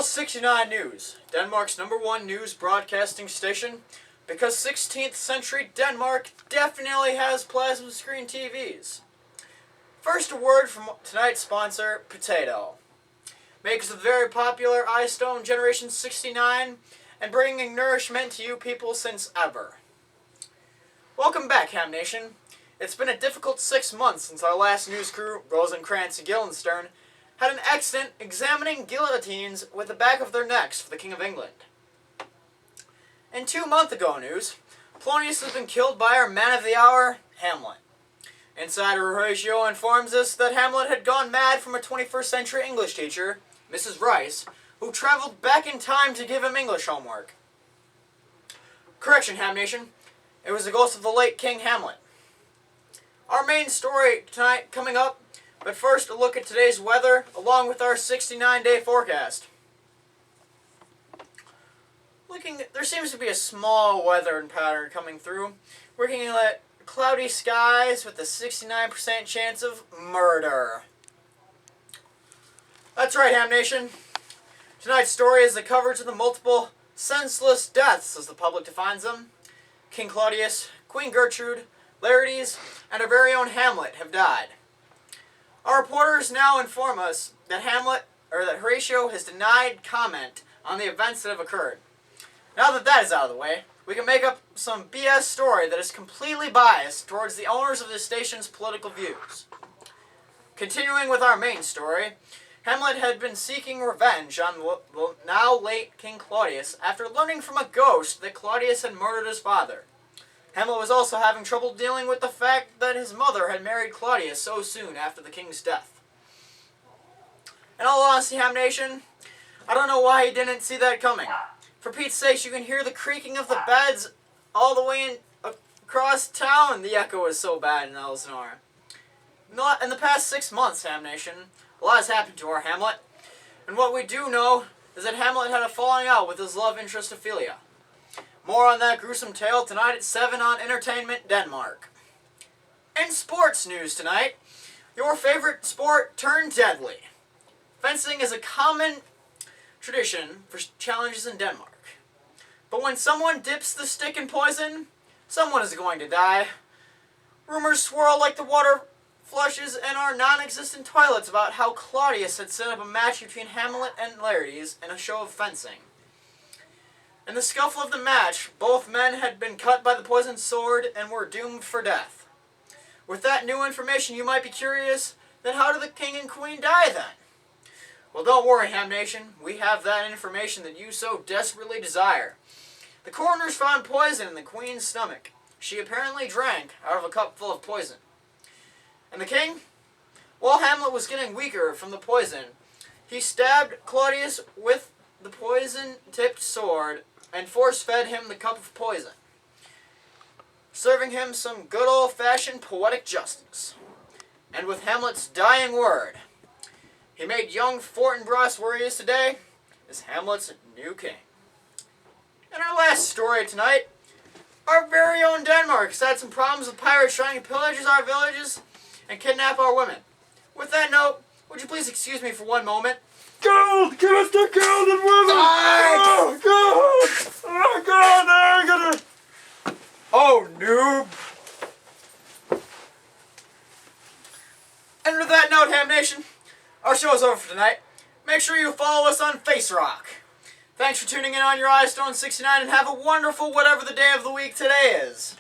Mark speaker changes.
Speaker 1: 69 News, Denmark's #1 news broadcasting station, because 16th century Denmark definitely has plasma screen TVs. First, a word from tonight's sponsor, Potato. Makes the very popular iStone Generation 69 and bringing nourishment to you people since ever. Welcome back, Ham Nation. It's been a difficult 6 months since our last news crew, Rosencrantz and Guildenstern, had an accident examining guillotines with the back of their necks for the King of England. In 2 months ago news, Polonius has been killed by our man of the hour, Hamlet. Insider Horatio informs us that Hamlet had gone mad from a 21st century English teacher, Mrs. Rice, who traveled back in time to give him English homework. Correction, Ham Nation. It was the ghost of the late King Hamlet. Our main story tonight coming up, but first a look at today's weather along with our 69-day forecast. There seems to be a small weather pattern coming through. We're looking at cloudy skies with a 69% chance of murder. That's right, Ham Nation. Tonight's story is the coverage of the multiple senseless deaths, as the public defines them. King Claudius, Queen Gertrude, Laertes, and our very own Hamlet have died. Our reporters now inform us that Horatio has denied comment on the events that have occurred. Now that that is out of the way, we can make up some BS story that is completely biased towards the owners of this station's political views. Continuing with our main story, Hamlet had been seeking revenge on the now late King Claudius after learning from a ghost that Claudius had murdered his father. Hamlet was also having trouble dealing with the fact that his mother had married Claudius so soon after the king's death. In all honesty, Ham Nation, I don't know why he didn't see that coming. For Pete's sake, you can hear the creaking of the beds all the way across town. The echo is so bad in Elsinore. In the past 6 months, Ham Nation, a lot has happened to our Hamlet. And what we do know is that Hamlet had a falling out with his love interest Ophelia. More on that gruesome tale tonight at 7 on Entertainment Denmark. In sports news tonight, your favorite sport turned deadly. Fencing is a common tradition for challenges in Denmark. But when someone dips the stick in poison, someone is going to die. Rumors swirl like the water flushes in our non-existent toilets about how Claudius had set up a match between Hamlet and Laertes in a show of fencing. In the scuffle of the match, both men had been cut by the poisoned sword and were doomed for death. With that new information, you might be curious, then how did the king and queen die then? Well, don't worry, Ham Nation. We have that information that you so desperately desire. The coroners found poison in the queen's stomach. She apparently drank out of a cup full of poison. And the king? While Hamlet was getting weaker from the poison, he stabbed Claudius with the poison-tipped sword and force-fed him the cup of poison, serving him some good old-fashioned poetic justice. And with Hamlet's dying word, he made young Fortinbras where he is today as Hamlet's new king. In our last story tonight, our very own Denmark has had some problems with pirates trying to pillage our villages and kidnap our women. With that note, would you please excuse me for one moment?
Speaker 2: Gold! Give us the gold and women! Oh, gold! Oh, God, they're gonna...
Speaker 1: Oh, noob! And with that note, Ham Nation, our show is over for tonight. Make sure you follow us on FaceRock. Thanks for tuning in on your iStone 69 and have a wonderful whatever the day of the week today is.